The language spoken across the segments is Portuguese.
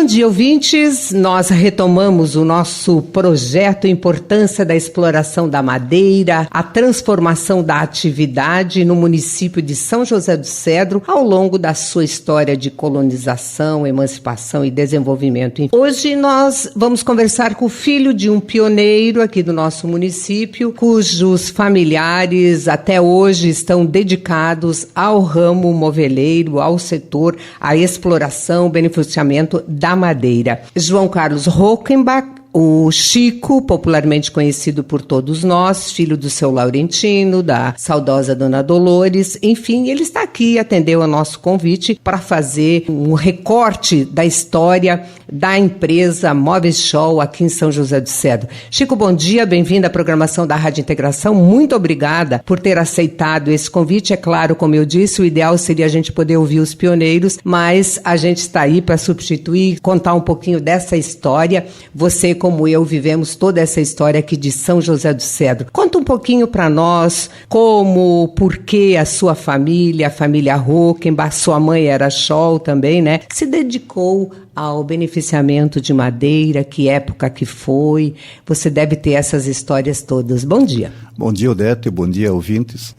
Bom dia, ouvintes. Nós retomamos o nosso projeto Importância da Exploração da Madeira, a transformação da atividade no município de São José do Cedro ao longo da sua história de colonização, emancipação e desenvolvimento. Hoje nós vamos conversar com o filho de um pioneiro aqui do nosso município, cujos familiares até hoje estão dedicados ao ramo moveleiro, ao setor, à exploração, beneficiamento da madeira. João Carlos Rockenbach, o Chico, popularmente conhecido por todos nós, filho do seu Laurentino, da saudosa Dona Dolores, enfim, ele está aqui e atendeu ao nosso convite para fazer um recorte da história da empresa Móveis Scholl aqui em São José do Cedro. Chico, bom dia, bem-vindo à programação da Rádio Integração, muito obrigada por ter aceitado esse convite. É claro, como eu disse, o ideal seria a gente poder ouvir os pioneiros, mas a gente está aí para substituir, contar um pouquinho dessa história. Você, como eu, vivemos toda essa história aqui de São José do Cedro. Conta um pouquinho para nós como, por que a sua família, a família Rockenbach, sua mãe era Scholl também, né? Se dedicou ao beneficiamento de madeira, que época que foi. Você deve ter essas histórias todas. Bom dia. Bom dia, Odete, bom dia, ouvintes.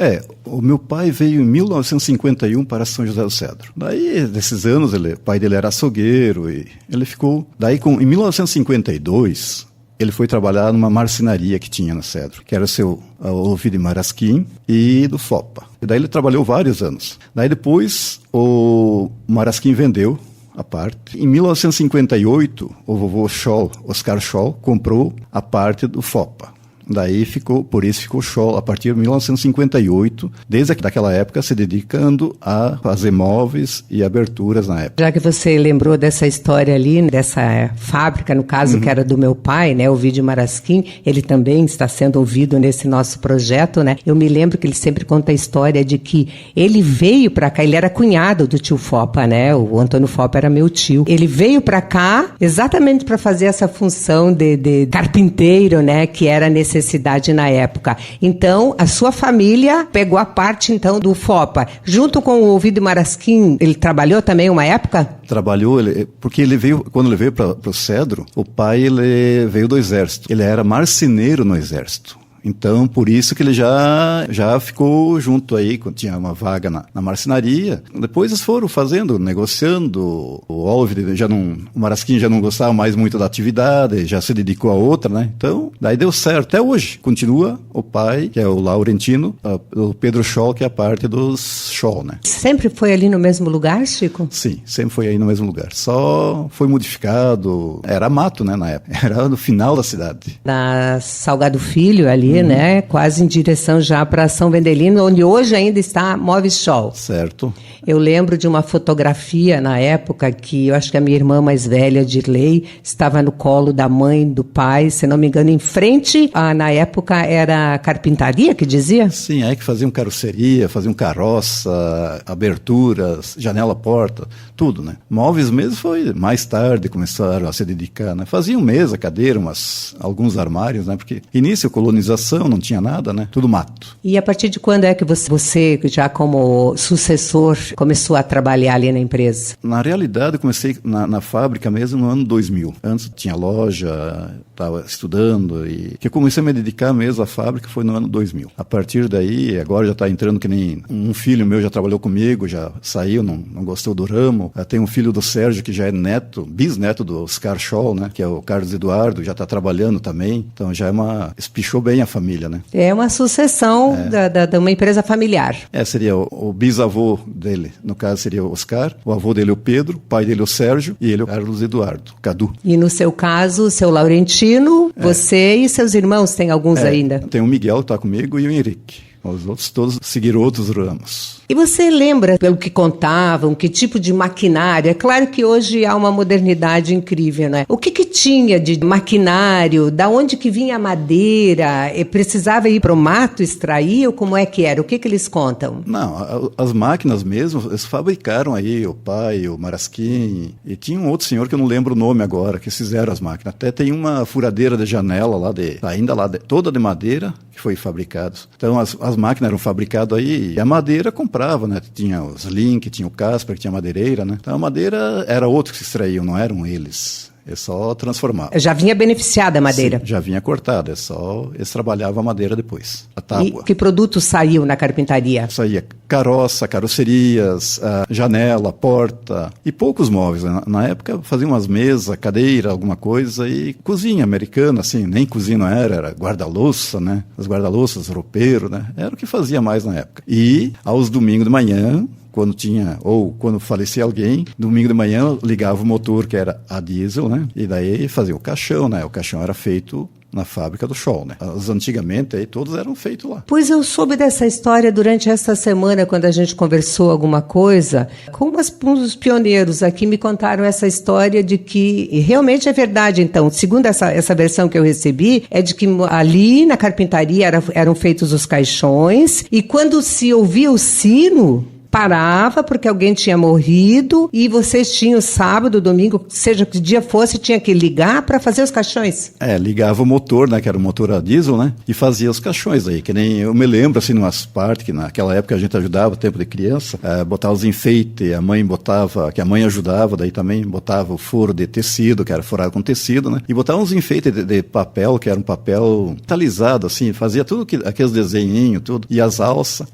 O meu pai veio em 1951 para São José do Cedro. Daí, desses anos, o pai dele era açougueiro e ele ficou... Daí, em 1952, ele foi trabalhar numa marcenaria que tinha no Cedro, que era o seu Ovidio Marasquim e do FOPA. E daí ele trabalhou vários anos. Daí depois, o Marasquim vendeu a parte. Em 1958, o vovô Scholl, Oscar Scholl, comprou a parte do FOPA. Daí por isso ficou Scholl a partir de 1958, desde daquela época se dedicando a fazer móveis e aberturas na época. Já que você lembrou dessa história ali, dessa fábrica, no caso que era do meu pai, né, o Ovidio Marasquim, ele também está sendo ouvido nesse nosso projeto, né? Eu me lembro que ele sempre conta a história de que ele veio para cá, ele era cunhado do tio Fopa, né? O Antônio Fopa era meu tio. Ele veio para cá exatamente para fazer essa função de carpinteiro, né, que era necessidade na época. Então, a sua família pegou a parte, então, do FOPA. Junto com o Ovidio Marasquim, ele trabalhou também uma época? Trabalhou, porque quando ele veio para o Cedro, o pai ele veio do Exército. Ele era marceneiro no Exército. Então, por isso que ele já ficou junto aí, quando tinha uma vaga na marcenaria. Depois eles foram fazendo, negociando. O Marasquim já não gostava mais muito da atividade, já se dedicou a outra, né? Então, daí deu certo. Até hoje, continua o pai, que é o Laurentino, o Pedro Scholl, que é a parte dos Scholl, né? Sempre foi ali no mesmo lugar, Chico? Sim, sempre foi aí no mesmo lugar. Só foi modificado. Era mato, né, na época. Era no final da cidade. Na Salgado Filho, ali, né? Quase em direção já para São Vendelino, onde hoje ainda está Móveis Scholl. Certo. Eu lembro de uma fotografia na época que eu acho que a minha irmã mais velha, Dirley, estava no colo da mãe, do pai, se não me engano, em frente. Na época era carpintaria que dizia? Sim, aí que faziam carroceria, faziam carroça, aberturas, janela, porta, tudo, né? Móveis mesmo foi mais tarde, começaram a se dedicar, né? Faziam mesa, cadeira, alguns armários, né? Porque início, colonização, não tinha nada, né? Tudo mato. E a partir de quando é que você já como sucessor, começou a trabalhar ali na empresa? Na realidade, eu comecei na fábrica mesmo no ano 2000. Antes tinha loja, estava estudando e que eu comecei a me dedicar mesmo à fábrica foi no ano 2000. A partir daí, agora já está entrando que nem um filho meu já trabalhou comigo, já saiu, não gostou do ramo. Tem um filho do Sérgio que já é bisneto do Oscar Scholl, né? Que é o Carlos Eduardo, já está trabalhando também. Então já espichou bem a família, né? É uma sucessão de uma empresa familiar. Seria o bisavô dele, no caso seria o Oscar, o avô dele o Pedro, o pai dele o Sérgio e ele o Carlos Eduardo, Cadu. E no seu caso, o seu Laurentino, você e seus irmãos, tem alguns ainda? Tem o Miguel que está comigo e o Henrique. Os outros todos seguiram outros ramos. E você lembra, pelo que contavam, que tipo de maquinário? É claro que hoje há uma modernidade incrível, né? O que tinha de maquinário? Da onde que vinha a madeira? Precisava ir para o mato extrair? Ou como é que era? O que eles contam? Não, as máquinas mesmo, eles fabricaram aí, o pai, o Marasquim, e tinha um outro senhor que eu não lembro o nome agora, que fizeram as máquinas. Até tem uma furadeira de janela lá, toda de madeira, que foi fabricado. Então as máquinas eram fabricadas aí e a madeira comprava, né? Tinha os Link, tinha o Casper, que tinha madeireira, né? Então a madeira era outros que se extraíam, não eram eles. É só transformar. Já vinha beneficiada a madeira? Sim, já vinha cortada, eles trabalhavam a madeira depois, a tábua. E que produtos saiu na carpintaria? Saía carroça, carrocerias, janela, porta e poucos móveis. Né? Na época faziam umas mesas, cadeira, alguma coisa e cozinha americana, assim, nem cozinha não era guarda-louça, né? As guarda-louças, roupeiro, né? Era o que fazia mais na época. E aos domingos de manhã, quando falecia alguém, domingo de manhã ligava o motor, que era a diesel, né? E daí fazia o caixão, né? O caixão era feito na fábrica do Scholl, né? Antigamente, aí, todos eram feitos lá. Pois eu soube dessa história durante essa semana, quando a gente conversou alguma coisa, com uns pioneiros aqui me contaram essa história de que, e realmente é verdade, então, segundo essa versão que eu recebi, é de que ali na carpintaria eram feitos os caixões, e quando se ouvia o sino, parava porque alguém tinha morrido e vocês tinham sábado, domingo, seja que dia fosse, tinha que ligar para fazer os caixões. Ligava o motor, né, que era o motor a diesel, né, e fazia os caixões aí, que nem eu me lembro, assim, numas partes que naquela época a gente ajudava, tempo de criança, botava os enfeites, a mãe ajudava, daí também botava o furo de tecido, que era forado com tecido, né, e botava uns enfeites de papel, que era um papel metalizado, assim, fazia tudo aqueles desenhinhos, tudo, e as alças,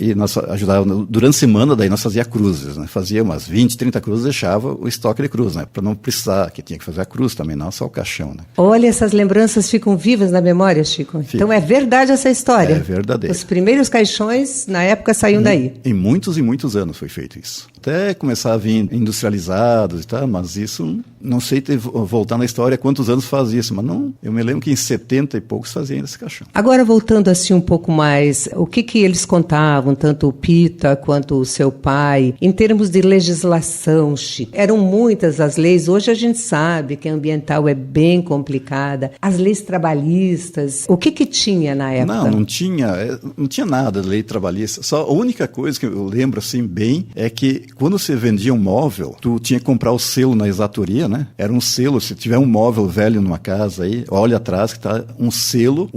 e nós ajudávamos durante a semana, daí nós fazia cruzes, né? Fazia umas 20, 30 cruzes, deixava o estoque de cruz, né? Para não precisar, que tinha que fazer a cruz também, não só o caixão, né? Olha, essas lembranças ficam vivas na memória, Chico. Fica. Então é verdade essa história? É verdadeiro. Os primeiros caixões, na época, saíam daí. Em muitos e muitos anos foi feito isso. Até começar a vir industrializados e tal, mas isso, não sei voltar na história quantos anos faz isso, mas não, eu me lembro que em 70 e poucos fazia ainda esse caixão. Agora, voltando assim um pouco mais, o que eles contavam, tanto o Pita quanto o seu pai, em termos de legislação, Chico? Eram muitas as leis, hoje a gente sabe que a ambiental é bem complicada, as leis trabalhistas, o que tinha na época? Não tinha nada de lei trabalhista, só a única coisa que eu lembro assim bem é que quando você vendia um móvel, tu tinha que comprar o selo na exatoria, né? Era um selo, se tiver um móvel velho numa casa aí, olha atrás que tá um selo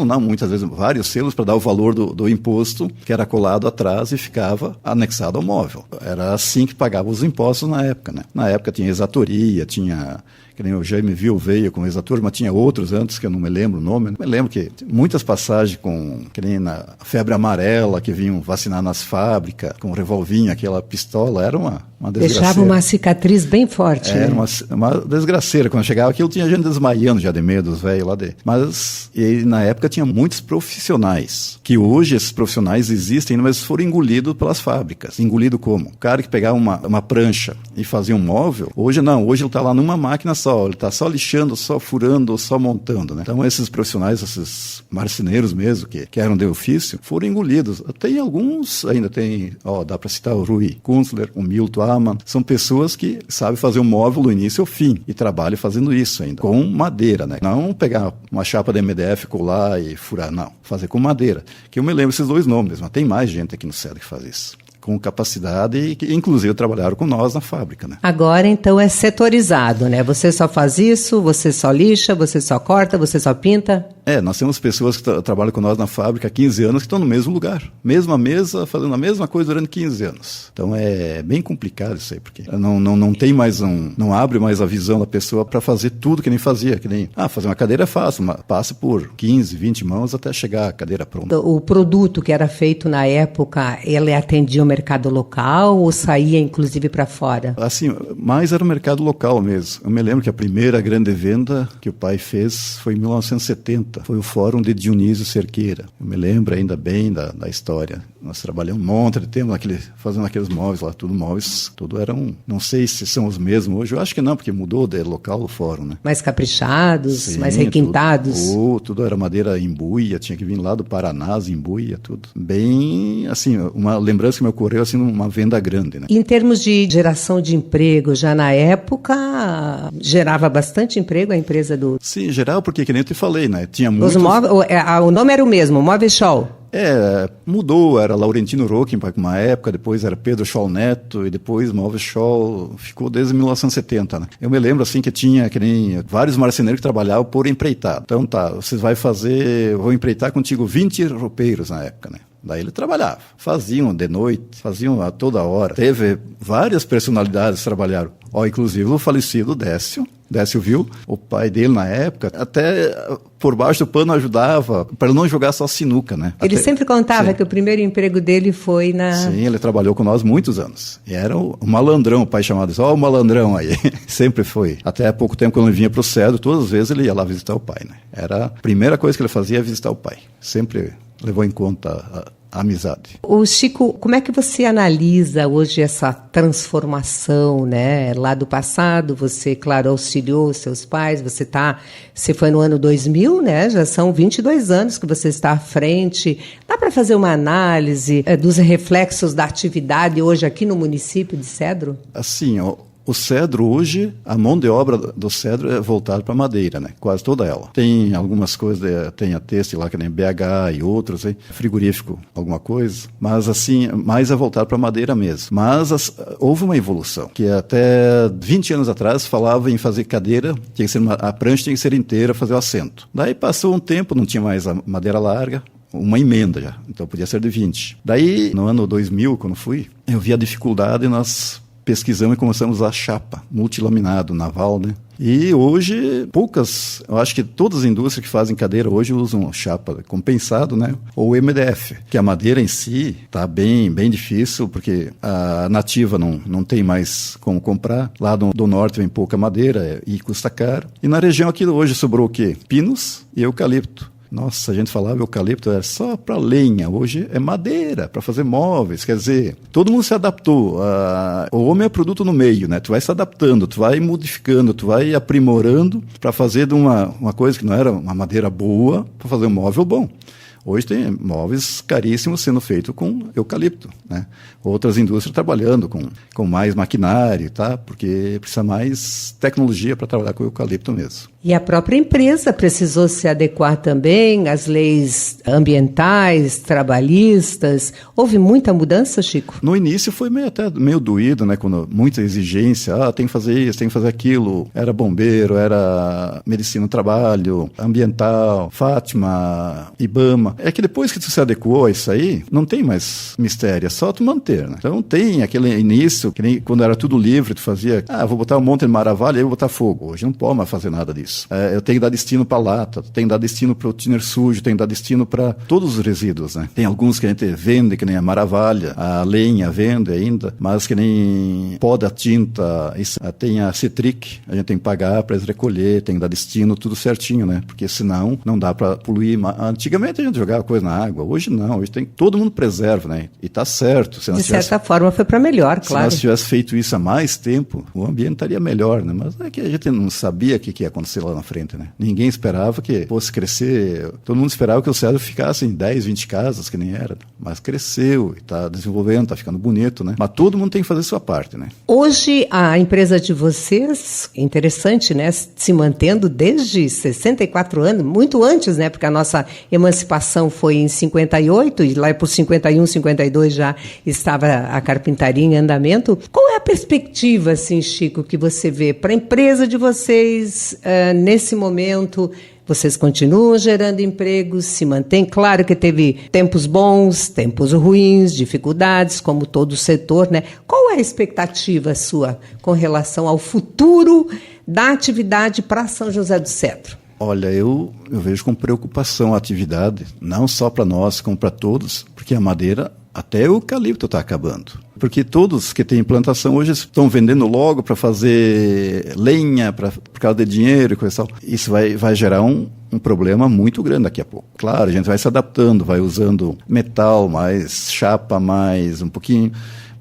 não, muitas vezes vários selos para dar o valor do imposto, que era colado atrás e ficava anexado ao móvel. Era assim que pagava os impostos na época, né? Na época tinha exatoria, tinha... que nem o Jaime veio com exator, mas tinha outros antes que eu não me lembro o nome. Eu me lembro que muitas passagens que nem na febre amarela, que vinham vacinar nas fábricas, com o revolvinho, aquela pistola, era uma desgraceira. Deixava uma cicatriz bem forte, era, né? uma desgraceira. Quando chegava aquilo, tinha gente desmaiando já de medo, os velhos lá de... Mas, na época, tinha muitos profissionais, que hoje esses profissionais existem, mas foram engolidos pelas fábricas. Engolido como? O cara que pegava uma prancha e fazia um móvel, hoje não, hoje ele está lá numa máquina só, ele está só lixando, só furando, só montando, né? Então esses profissionais, esses marceneiros mesmo, que eram de ofício, foram engolidos. Tem alguns, ainda tem, dá para citar o Rui Kunzler, o Milton Amann, são pessoas que sabem fazer um móvel do início ao fim e trabalham fazendo isso ainda, com madeira, né? Não pegar uma chapa de MDF, colar e furar, não, fazer com madeira, que eu me lembro esses dois nomes, mas tem mais gente aqui no CEDA que faz isso, com capacidade e que, inclusive, trabalharam com nós na fábrica, né? Agora, então, é setorizado, né? Você só faz isso, você só lixa, você só corta, você só pinta? Nós temos pessoas que trabalham com nós na fábrica há 15 anos que estão no mesmo lugar, mesma mesa, fazendo a mesma coisa durante 15 anos. Então, é bem complicado isso aí, porque não tem mais não abre mais a visão da pessoa para fazer tudo que nem fazia, que nem, fazer uma cadeira é fácil, passa por 15, 20 mãos até chegar a cadeira pronta. O produto que era feito na época, ele atendia o mercado local ou saía, inclusive, para fora? Assim, mais era o mercado local mesmo. Eu me lembro que a primeira grande venda que o pai fez foi em 1970. Foi o Fórum de Dionísio Cerqueira. Eu me lembro ainda bem da história. Nós trabalhamos um monte de tempo fazendo aqueles móveis lá, tudo eram, não sei se são os mesmos hoje, eu acho que não, porque mudou de local o fórum, né? Mais caprichados, sim, mais requintados. Tudo era madeira embuia, tinha que vir lá do Paraná, embuia, tudo. Bem, assim, uma lembrança que me ocorreu, assim, numa venda grande, né? Em termos de geração de emprego, já na época, gerava bastante emprego a empresa do... Sim, gerava, porque que nem eu te falei, né? Tinha muitos... O nome era o mesmo, Móveis Scholl. Mudou, era Laurentino Rocking para uma época, depois era Pedro Scholl Neto, e depois Móveis Scholl, ficou desde 1970, né? Eu me lembro, assim, que tinha que nem vários marceneiros que trabalhavam por empreitada. Então vocês vão empreitar contigo 20 roupeiros na época, né? Daí ele trabalhava, faziam de noite, faziam a toda hora. Teve várias personalidades que trabalharam. Inclusive o falecido Décio viu, o pai dele na época, até por baixo do pano ajudava, para não jogar só sinuca, né? Ele sempre contava que o primeiro emprego dele foi na... Sim, ele trabalhou com nós muitos anos. E era o malandrão, o pai chamava isso, o malandrão aí. Sempre foi. Até há pouco tempo, quando ele vinha para o Cedro, todas as vezes ele ia lá visitar o pai, né? Era a primeira coisa que ele fazia, visitar o pai. Sempre levou em conta a amizade. O Chico, como é que você analisa hoje essa transformação, né? Lá do passado, você, claro, auxiliou seus pais, você foi no ano 2000, né? Já são 22 anos que você está à frente. Dá para fazer uma análise dos reflexos da atividade hoje aqui no município de Cedro? Assim, o Cedro hoje, a mão de obra do Cedro é voltada para madeira, né? Quase toda ela. Tem algumas coisas, tem a têxtil lá, que nem BH e outros, hein? Frigorífico, alguma coisa. Mas assim, mais é voltado para madeira mesmo. Mas houve uma evolução, que até 20 anos atrás falava em fazer cadeira, tinha que ser a prancha tinha que ser inteira, fazer o assento. Daí passou um tempo, não tinha mais a madeira larga, uma emenda já, então podia ser de 20. Daí, no ano 2000, quando fui, eu vi a dificuldade e nós pesquisamos e começamos a usar chapa, multilaminado, naval, né? E hoje, eu acho que todas as indústrias que fazem cadeira hoje usam chapa compensado, né? Ou MDF, que a madeira em si está bem difícil, porque a nativa não tem mais como comprar. Lá do norte vem pouca madeira e custa caro. E na região aqui hoje sobrou o quê? Pinos e eucalipto. Nossa, a gente falava eucalipto era só para lenha, hoje é madeira, para fazer móveis, quer dizer, todo mundo se adaptou, o homem é produto no meio, né? Tu vai se adaptando, tu vai modificando, tu vai aprimorando para fazer de uma coisa que não era uma madeira boa, para fazer um móvel bom. Hoje tem móveis caríssimos sendo feitos com eucalipto, né? Outras indústrias trabalhando com mais maquinário, tá? Porque precisa mais tecnologia para trabalhar com eucalipto mesmo. E a própria empresa precisou se adequar também às leis ambientais, trabalhistas. Houve muita mudança, Chico? No início foi meio doído, né? Quando muita exigência, tem que fazer isso, tem que fazer aquilo. Era bombeiro, era medicina do trabalho, ambiental, Fátima, IBAMA. É que depois que tu se adequou a isso aí, não tem mais mistério, é só tu manter, né? Então tem aquele início, que nem quando era tudo livre, tu fazia, vou botar um monte de maravilha, aí eu vou botar fogo. Hoje não pode mais fazer nada disso. Eu tenho que dar destino para lata, tenho que dar destino para o thinner sujo, tenho que dar destino para todos os resíduos, né? Tem alguns que a gente vende, que nem a maravilha, a lenha vende ainda, mas que nem pó da tinta, tem a Citric, a gente tem que pagar para eles recolher, tem que dar destino, tudo certinho, né? Porque senão não dá para poluir. Antigamente a gente jogava coisa na água, hoje não, hoje todo mundo preserva, né? E tá certo. De certa forma foi para melhor, claro. Se nós tivesse feito isso há mais tempo, o ambiente estaria melhor, né? Mas é que a gente não sabia o que ia acontecer lá na frente, né? Ninguém esperava que fosse crescer, todo mundo esperava que o Cedro ficasse em 10, 20 casas, que nem era, mas cresceu, está desenvolvendo, está ficando bonito, né? Mas todo mundo tem que fazer a sua parte, né? Hoje, a empresa de vocês, interessante, né? Se mantendo desde 64 anos, muito antes, né? Porque a nossa emancipação foi em 58, e lá por 51, 52 já estava a carpintaria em andamento. Qual é a perspectiva, assim, Chico, que você vê para a empresa de vocês nesse momento? Vocês continuam gerando empregos, se mantém? Claro que teve tempos bons, tempos ruins, dificuldades, como todo o setor, né? Qual é a expectativa sua com relação ao futuro da atividade para São José do Cedro? Olha, eu vejo com preocupação a atividade, não só para nós, como para todos, porque a madeira, até o eucalipto está acabando. Porque todos que têm plantação hoje estão vendendo logo para fazer lenha, por causa de dinheiro e coisa e tal. Isso vai gerar um problema muito grande daqui a pouco. Claro, a gente vai se adaptando, vai usando metal, mais chapa, mais um pouquinho.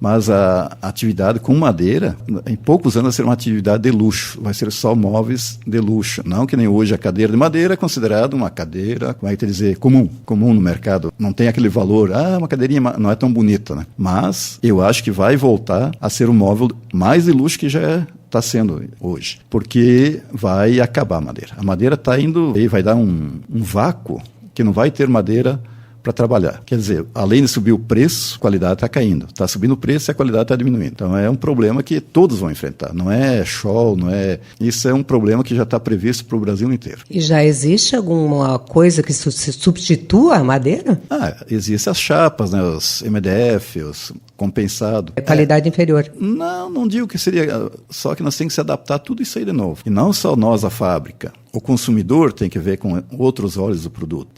Mas a atividade com madeira, em poucos anos vai ser uma atividade de luxo, vai ser só móveis de luxo. Não que nem hoje a cadeira de madeira é considerada uma cadeira, como é que dizer, comum no mercado. Não tem aquele valor, uma cadeirinha não é tão bonita, né? Mas eu acho que vai voltar a ser um móvel mais de luxo que já está sendo hoje, porque vai acabar a madeira. A madeira está indo, e vai dar um vácuo que não vai ter madeira para trabalhar. Quer dizer, além de subir o preço, a qualidade está caindo. Está subindo o preço e a qualidade está diminuindo. Então é um problema que todos vão enfrentar. Não é show, não é... Isso é um problema que já está previsto para o Brasil inteiro. E já existe alguma coisa que substitua a madeira? Existem as chapas, né? Os MDF, os compensado. É qualidade inferior. Não digo que seria, só que nós temos que se adaptar a tudo isso aí de novo. E não só nós, a fábrica. O consumidor tem que ver com outros olhos do produto.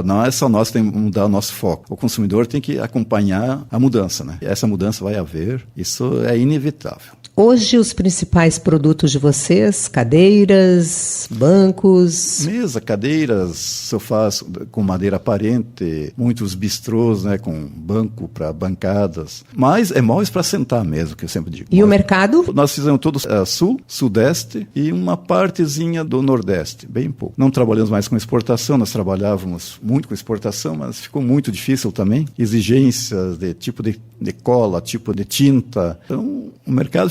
Não é só nós que temos que mudar o nosso foco. O consumidor tem que acompanhar a mudança, né? E essa mudança vai haver, isso é inevitável. Hoje, os principais produtos de vocês, cadeiras, bancos... Mesa, cadeiras, sofás com madeira aparente, muitos bistrôs, né, com banco para bancadas. Mas é móveis para sentar mesmo, que eu sempre digo. E o mercado? Nós fizemos todo sul, sudeste e uma partezinha do nordeste, bem pouco. Não trabalhamos mais com exportação, nós trabalhávamos muito com exportação, mas ficou muito difícil também. Exigências de tipo de cola, tipo de tinta. Então, o mercado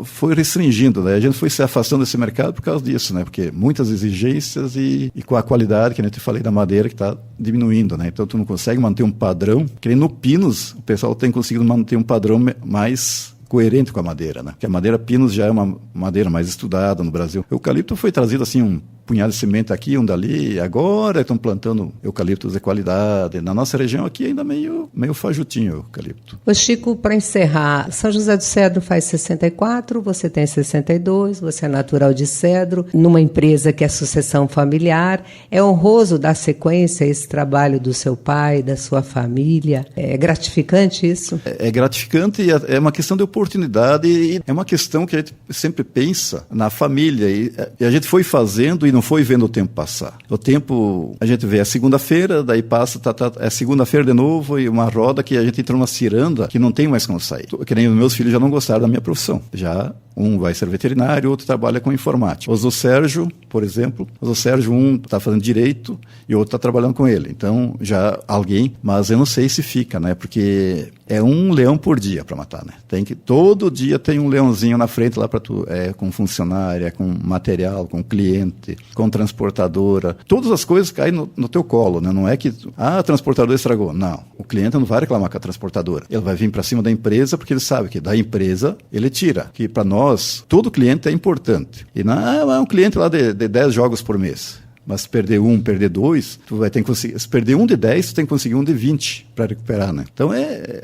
foi restringindo, né? A gente foi se afastando desse mercado por causa disso, né? Porque muitas exigências e com a qualidade, que eu te falei da madeira, que está diminuindo, né? Então tu não consegue manter um padrão, que nem no Pinus, o pessoal tem conseguido manter um padrão mais coerente com a madeira, né? Porque a madeira Pinus já é uma madeira mais estudada no Brasil. O eucalipto foi trazido assim um punhado de semente aqui, um dali, agora estão plantando eucaliptos de qualidade. Na nossa região aqui ainda meio fajutinho o eucalipto. Ô Chico, para encerrar, São José do Cedro faz 64, você tem 62, você é natural de Cedro, numa empresa que é sucessão familiar. É honroso dar sequência a esse trabalho do seu pai, da sua família? É gratificante isso? É gratificante e é uma questão de oportunidade e é uma questão que a gente sempre pensa na família e a gente foi fazendo e não foi vendo o tempo passar. O tempo, a gente vê a segunda-feira, daí passa, é segunda-feira de novo e uma roda que a gente entra numa ciranda que não tem mais como sair. Que nem os meus filhos já não gostaram da minha profissão. Já um vai ser veterinário, outro trabalha com informática. O Sérgio, por exemplo, um está fazendo direito e o outro está trabalhando com ele. Então, já alguém, mas eu não sei se fica, né? Porque é um leão por dia para matar, né? Todo dia tem um leãozinho na frente lá para tu, com funcionária, com material, com cliente, com transportadora. Todas as coisas caem no teu colo, né? Não é que a transportadora estragou. Não. O cliente não vai reclamar com a transportadora. Ele vai vir para cima da empresa porque ele sabe que da empresa ele tira. Que para nós, todo cliente é importante. E não é um cliente lá de 10 jogos por mês. Mas se perder um, perder dois, tu vai ter que conseguir. Se perder um de 10, tu tem que conseguir um de 20 para recuperar, né? Então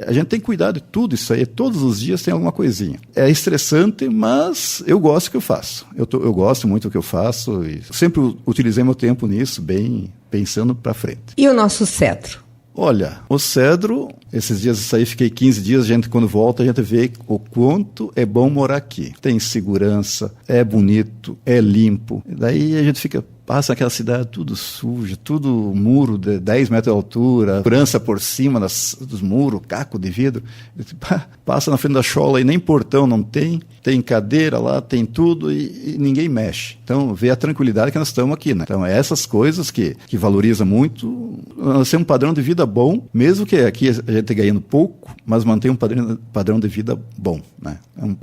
a gente tem que cuidar de tudo isso aí. Todos os dias tem alguma coisinha. É estressante, mas eu gosto do que eu faço. Eu gosto muito do que eu faço e sempre utilizei meu tempo nisso, bem pensando para frente. E o nosso cedro? Olha, o cedro, esses dias aí fiquei 15 dias, quando volta a gente vê o quanto é bom morar aqui. Tem segurança, é bonito, é limpo. Daí a gente passa aquela cidade tudo suja, tudo muro de 10 metros de altura, segurança por cima dos muros, caco de vidro. Passa na frente da chola e nem portão não tem cadeira lá, tem tudo e ninguém mexe. Então, vê a tranquilidade que nós estamos aqui, né? Então, é essas coisas que valoriza muito. Nós temos um padrão de vida bom, mesmo que aqui a gente esteja ganhando pouco, mas mantém um padrão de vida bom, né?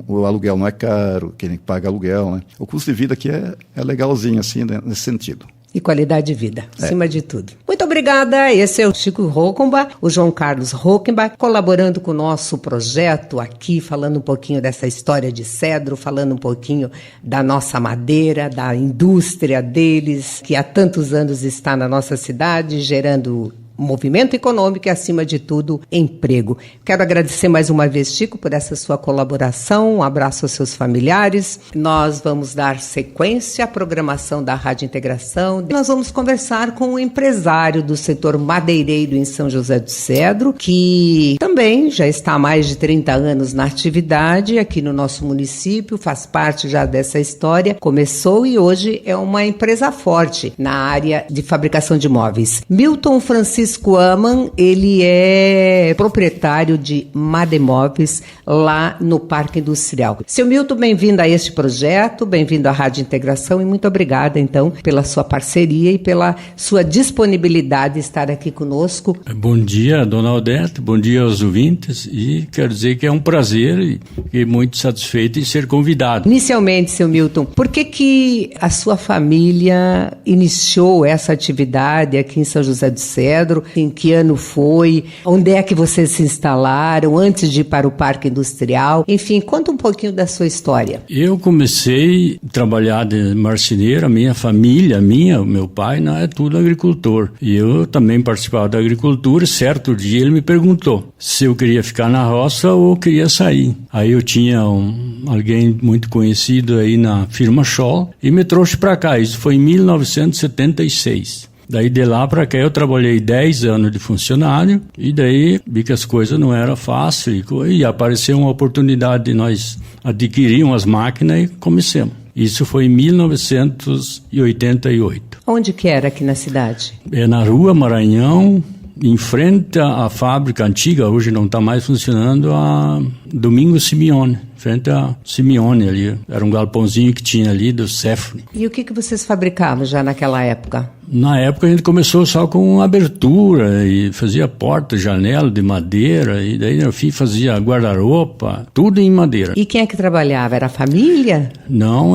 O aluguel não é caro, quem paga aluguel, né? O custo de vida aqui é legalzinho, assim, né, nesse sentido. E qualidade de vida, acima de tudo. Muito obrigada, esse é o Chico Rockenbach, o João Carlos Rockenbach, colaborando com o nosso projeto aqui, falando um pouquinho dessa história de cedro, falando um pouquinho da nossa madeira, da indústria deles, que há tantos anos está na nossa cidade, gerando movimento econômico e, acima de tudo, emprego. Quero agradecer mais uma vez, Chico, por essa sua colaboração. Um abraço aos seus familiares. Nós vamos dar sequência à programação da Rádio Integração. Nós vamos conversar com um empresário do setor madeireiro em São José do Cedro, que também já está há mais de 30 anos na atividade aqui no nosso município, faz parte já dessa história. Começou e hoje é uma empresa forte na área de fabricação de móveis. Milton Francisco Aman, ele é proprietário de Mademóveis lá no Parque Industrial. Seu Milton, bem-vindo a este projeto, bem-vindo à Rádio Integração e muito obrigada, então, pela sua parceria e pela sua disponibilidade de estar aqui conosco. Bom dia, dona Odete, bom dia aos ouvintes e quero dizer que é um prazer e muito satisfeito em ser convidado. Inicialmente, seu Milton, por que a sua família iniciou essa atividade aqui em São José do Cedro? Cedro, em que ano foi, onde é que vocês se instalaram antes de ir para o Parque Industrial, enfim, conta um pouquinho da sua história. Eu comecei a trabalhar de marceneiro, a minha família, o meu pai, não é tudo agricultor. E eu também participava da agricultura. Certo dia ele me perguntou se eu queria ficar na roça ou queria sair. Aí eu tinha alguém muito conhecido aí na firma Scholl e me trouxe para cá. Isso foi em 1976. Daí de lá para cá eu trabalhei 10 anos de funcionário e daí vi que as coisas não eram fáceis e apareceu uma oportunidade de nós adquirir umas máquinas e começamos. Isso foi em 1988. Onde que era aqui na cidade? É na Rua Maranhão, em frente à fábrica antiga, hoje não está mais funcionando, a Domingo Simeone. Frente a Simeone ali, era um galpãozinho que tinha ali do Cefne. E o que vocês fabricavam já naquela época? Na época a gente começou só com abertura e fazia porta, janela de madeira e daí no fim fazia guarda-roupa, tudo em madeira. E quem é que trabalhava? Era a família? Não,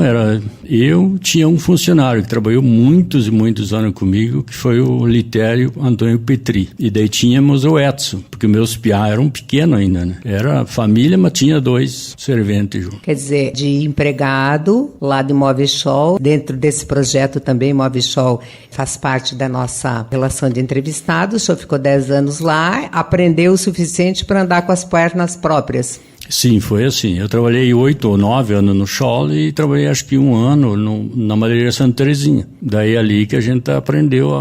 eu tinha um funcionário que trabalhou muitos e muitos anos comigo, que foi o Litério Antônio Petri. E daí tínhamos o Edson, porque meus piá eram pequenos ainda, né? Era família, mas tinha 2 serventes junto. Quer dizer, de empregado lá do Móveis Scholl, dentro desse projeto também, Móveis Scholl faz parte da nossa relação de entrevistados. O senhor ficou 10 anos lá, aprendeu o suficiente para andar com as pernas próprias. Sim, foi assim. Eu trabalhei 8 ou 9 anos no Scholl e trabalhei acho que 1 ano na madeireira Santa Terezinha. Daí ali que a gente aprendeu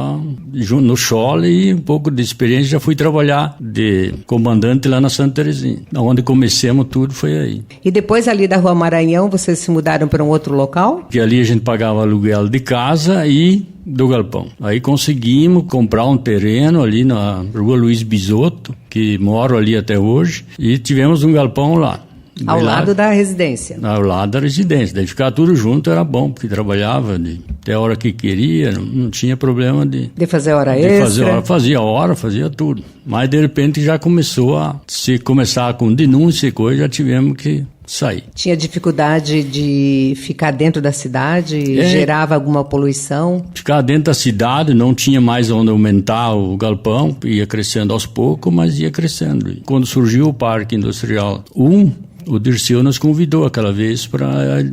no Scholl e um pouco de experiência. Já fui trabalhar de comandante lá na Santa Terezinha. Onde começamos tudo foi aí. E depois ali da Rua Maranhão, vocês se mudaram para um outro local? Que ali a gente pagava aluguel de casa e do galpão. Aí conseguimos comprar um terreno ali na Rua Luiz Bisotto, que moro ali até hoje, e tivemos um galpão lá. Ao lado da residência? Ao lado da residência. Daí ficar tudo junto era bom, porque trabalhava até a hora que queria, não tinha problema de fazer hora extra. Fazia tudo. Mas de repente já começou se começar com denúncia e coisa, já tivemos que sair. Tinha dificuldade de ficar dentro da cidade? Gerava alguma poluição? Ficar dentro da cidade, não tinha mais onde aumentar o galpão, ia crescendo aos poucos, mas ia crescendo. E quando surgiu o Parque Industrial 1, o Dirceu nos convidou aquela vez,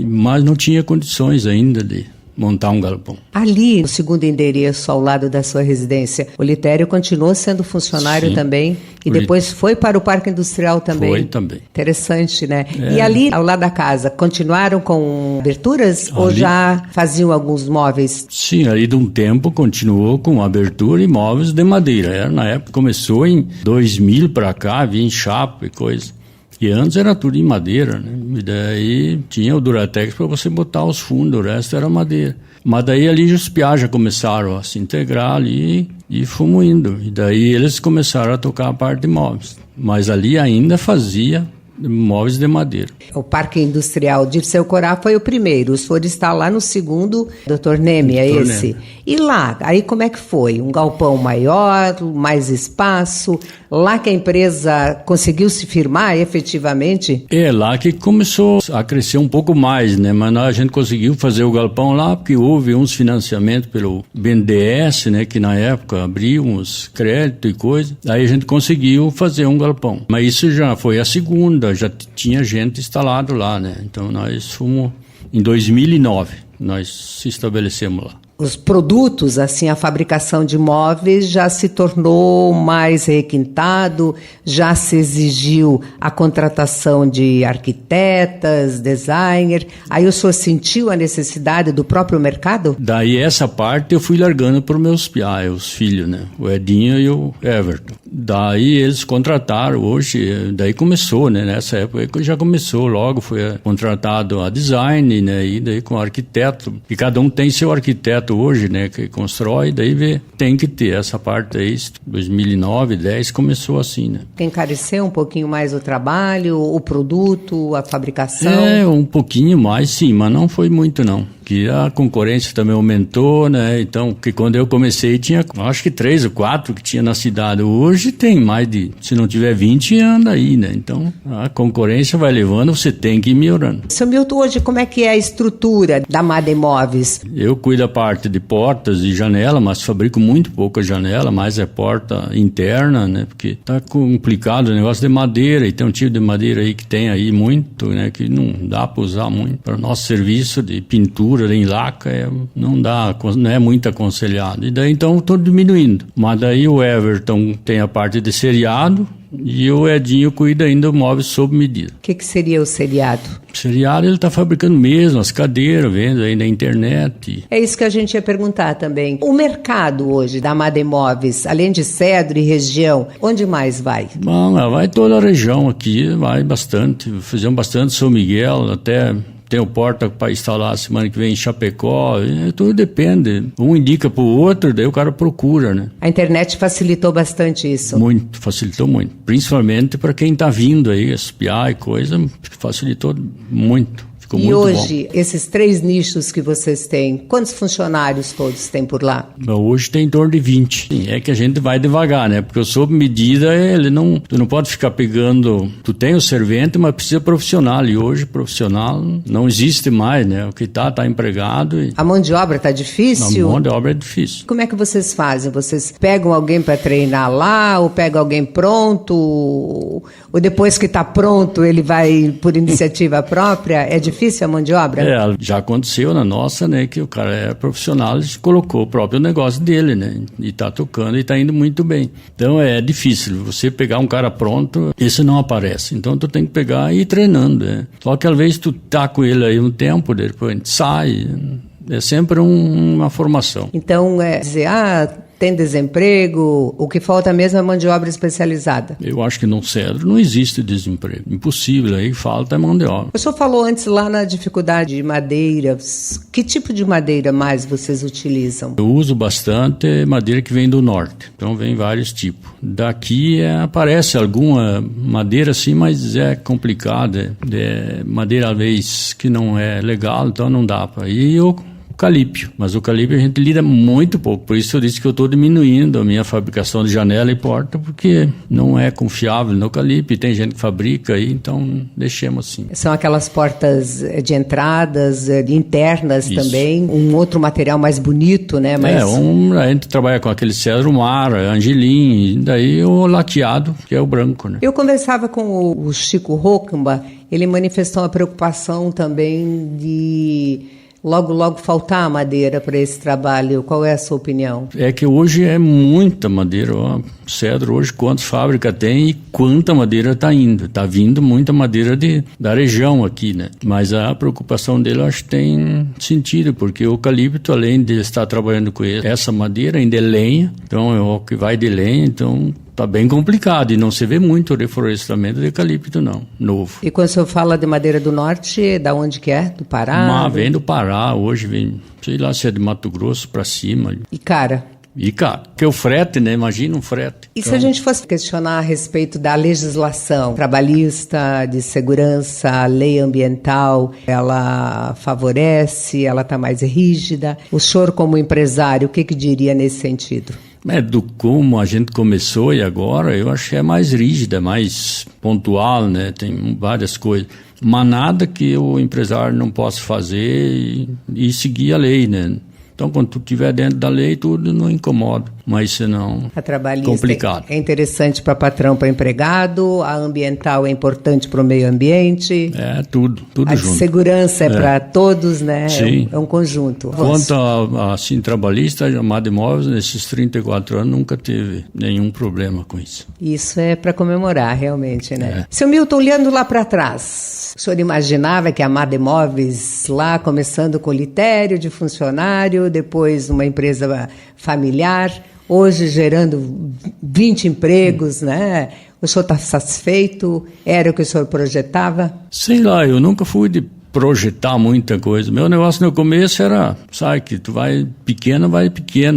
mas não tinha condições ainda de montar um galpão. Ali, no segundo endereço, ao lado da sua residência, o Litério continuou sendo funcionário. Sim. Também? E depois foi para o Parque Industrial também? Foi também. Interessante, né? E ali, ao lado da casa, continuaram com aberturas ou já faziam alguns móveis? Sim, ali de um tempo continuou com abertura e móveis de madeira. Na época começou em 2000 para cá, vinha chapa e coisa. E antes era tudo em madeira, né? E daí tinha o Duratex para você botar os fundos, o resto era madeira. Mas daí ali os piá já começaram a se integrar ali e fomos indo. E daí eles começaram a tocar a parte de móveis. Mas ali ainda fazia móveis de madeira. O Parque Industrial Dirceu Corá foi o primeiro. O senhor está lá no segundo, Dr. Neme, é esse? Neme. E lá, aí como é que foi? Um galpão maior, mais espaço? Lá que a empresa conseguiu se firmar efetivamente? É lá que começou a crescer um pouco mais, né? Mas a gente conseguiu fazer o galpão lá porque houve uns financiamentos pelo BNDES, né? Que na época abriu uns créditos e coisa. Aí a gente conseguiu fazer um galpão. Mas isso já foi a segunda, já tinha gente instalado lá, né? Então nós fomos em 2009, nós se estabelecemos lá. Os produtos, assim, a fabricação de móveis já se tornou mais requintado, já se exigiu a contratação de arquitetas, designer. Aí o senhor sentiu a necessidade do próprio mercado? Daí essa parte eu fui largando para os meus piá, os filhos, né? O Edinho e o Everton. Daí eles contrataram hoje, daí começou, né? Nessa época já começou, logo foi contratado a design, né? E daí com o arquiteto, e cada um tem seu arquiteto hoje, né, que constrói, daí tem que ter essa parte aí. 2009, 2010 começou assim, né? Encareceu um pouquinho mais o trabalho, o produto, a fabricação? Um pouquinho mais, sim, mas não foi muito não. que a concorrência também aumentou, né? Então, que quando eu comecei tinha, acho que 3 ou 4 que tinha na cidade. Hoje tem mais de, se não tiver 20, anda aí, né? Então, a concorrência vai levando, você tem que ir melhorando. Seu Milton, hoje como é que é a estrutura da Amada Imóveis? Eu cuido da parte de portas e janela, mas fabrico muito pouca janela, mais é porta interna, né? Porque tá complicado o negócio de madeira, e tem um tipo de madeira aí que tem aí muito, né? Que não dá para usar muito. Para o nosso serviço de pintura, em laca, não dá, não é muito aconselhado. E daí então estou diminuindo. Mas daí o Everton tem a parte de seriado, e o Edinho cuida ainda do móvel sob medida. O que seria o seriado? O seriado ele está fabricando mesmo, as cadeiras, vendo aí na internet. É isso que a gente ia perguntar também. O mercado hoje da Amada Imóveis, além de Cedro e região, onde mais vai? Bom, vai toda a região aqui, vai bastante. Fizemos bastante São Miguel, até... Tem o porta para instalar semana que vem em Chapecó, tudo depende. Um indica para o outro, daí o cara procura, né? A internet facilitou bastante isso? Muito, facilitou muito. Principalmente para quem está vindo aí, espiar e coisa, facilitou muito. Ficou e muito hoje, bom. Esses 3 nichos que vocês têm, quantos funcionários todos têm por lá? Hoje tem em torno de 20. É que a gente vai devagar, né? Porque o sob medida, tu não pode ficar pegando... Tu tem o servente, mas precisa profissional. E hoje, profissional não existe mais, né? O que tá empregado. A mão de obra tá difícil? A mão de obra é difícil. Como é que vocês fazem? Vocês pegam alguém para treinar lá, ou pegam alguém pronto, ou depois que tá pronto, ele vai por iniciativa própria? É difícil a mão de obra? Já aconteceu na nossa, né, que o cara é profissional e colocou o próprio negócio dele, né, e tá tocando e tá indo muito bem. Então é difícil, você pegar um cara pronto, esse não aparece. Então tu tem que pegar e ir treinando, né. Só que às vezes tu tá com ele aí um tempo, depois a gente sai, é sempre uma formação. Então é dizer, tem desemprego, o que falta mesmo é mão de obra especializada. Eu acho que no Cedro não existe desemprego. Impossível, aí falta mão de obra. O senhor falou antes lá na dificuldade de madeiras. Que tipo de madeira mais vocês utilizam? Eu uso bastante madeira que vem do norte, então vem vários tipos. Daqui aparece alguma madeira assim, mas é complicada. É madeira às vezes que não é legal, então não dá para ir. Eucalipto, mas o eucalipto a gente lida muito pouco, por isso eu disse que eu estou diminuindo a minha fabricação de janela e porta, porque não é confiável no eucalipto, e tem gente que fabrica aí, então deixemos assim. São aquelas portas de entradas internas isso. Também, um outro material mais bonito, né? Mais... a gente trabalha com aquele cedro mar, angelim, e daí o laqueado, que é o branco, né? Eu conversava com o Chico Rocamba, ele manifestou uma preocupação também de... logo faltar madeira para esse trabalho. Qual é a sua opinião? É que hoje é muita madeira. O cedro hoje, quantas fábricas tem e quanta madeira está indo. Está vindo muita madeira da região aqui, né? Mas a preocupação dele, eu acho que tem sentido, porque o eucalipto, além de estar trabalhando com essa madeira, ainda é lenha. Então, é o que vai de lenha, então... Tá bem complicado e não se vê muito reflorestamento de eucalipto, não, novo. E quando o senhor fala de madeira do norte, da onde que é? Do Pará? Vem do Pará, hoje vem, sei lá se é de Mato Grosso para cima. E cara? Porque o frete, né? Imagina um frete. E então... se a gente fosse questionar a respeito da legislação trabalhista, de segurança, lei ambiental, ela favorece, ela está mais rígida? O senhor, como empresário, o que diria nesse sentido? Do como a gente começou e agora, eu acho que é mais rígida, mais pontual, né? Tem várias coisas. Mas nada que o empresário não possa fazer e seguir a lei, né? Então, quando tu estiver dentro da lei, tudo não incomoda. Mas senão, a trabalhista complicado. É interessante para patrão, para empregado, a ambiental é importante para o meio ambiente. Tudo junto. A segurança é para todos, né? Sim. É um conjunto. Quanto assim, trabalhista, a Amada Imóveis, nesses 34 anos, nunca teve nenhum problema com isso. Isso é para comemorar, realmente, né? Seu Milton, olhando lá para trás, o senhor imaginava que a Amada Imóveis, lá começando com litério de funcionário, depois uma empresa familiar, hoje gerando 20 empregos, né? O senhor está satisfeito? Era o que o senhor projetava? Sei lá, eu nunca fui de projetar muita coisa. Meu negócio no começo era, sabe, que tu vai pequeno,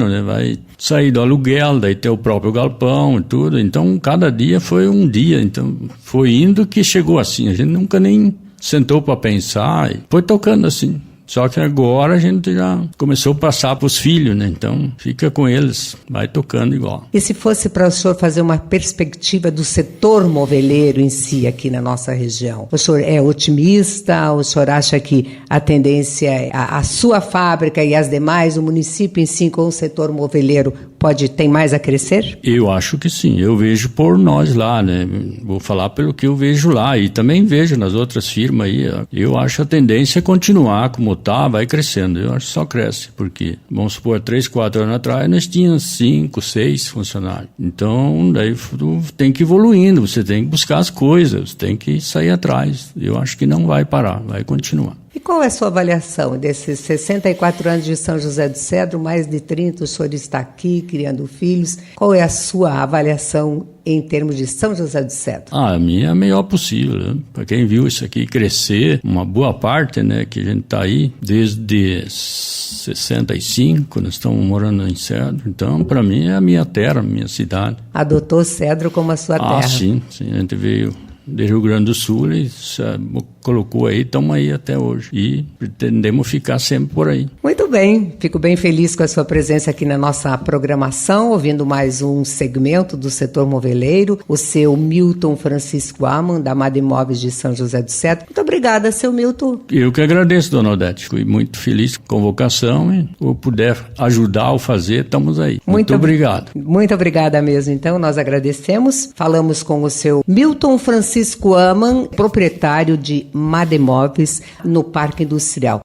né? Vai sair do aluguel, daí ter o próprio galpão e tudo. Então, cada dia foi um dia. Então, foi indo que chegou assim. A gente nunca nem sentou para pensar e foi tocando assim. Só que agora a gente já começou a passar para os filhos, né? Então fica com eles, vai tocando igual. E se fosse para o senhor fazer uma perspectiva do setor moveleiro em si aqui na nossa região, o senhor é otimista? O senhor acha que a tendência é a sua fábrica e as demais, o município em si com o setor moveleiro tem mais a crescer? Eu acho que sim, eu vejo por nós lá, né? Vou falar pelo que eu vejo lá e também vejo nas outras firmas aí. Eu acho a tendência é continuar como tá, vai crescendo. Eu acho que só cresce, porque, vamos supor, 3, 4 anos atrás nós tínhamos 5, 6 funcionários. Então, daí tem que ir evoluindo, você tem que buscar as coisas, tem que sair atrás. Eu acho que não vai parar, vai continuar. E qual é a sua avaliação desses 64 anos de São José do Cedro, mais de 30, o senhor está aqui criando filhos, qual é a sua avaliação em termos de São José do Cedro? A minha é a melhor possível, né? Para quem viu isso aqui crescer, uma boa parte, né, que a gente está aí, desde 65, nós estamos morando em Cedro, então para mim é a minha terra, a minha cidade. Adotou Cedro como a sua terra? Sim, a gente veio do Rio Grande do Sul e colocou aí, estamos aí até hoje e pretendemos ficar sempre por aí. Muito bem, fico bem feliz com a sua presença aqui na nossa programação, ouvindo mais um segmento do setor moveleiro, o seu Milton Francisco Amann, da Amada Imóveis de São José do Cedro. Muito obrigada, seu Milton. Eu que agradeço, dona Odete, fui muito feliz com a convocação e se puder ajudar ou fazer, estamos aí. Muito obrigado. Muito obrigada mesmo, então, nós agradecemos. Falamos com o seu Milton Francisco Amann, proprietário de Amada Imóveis no Parque Industrial.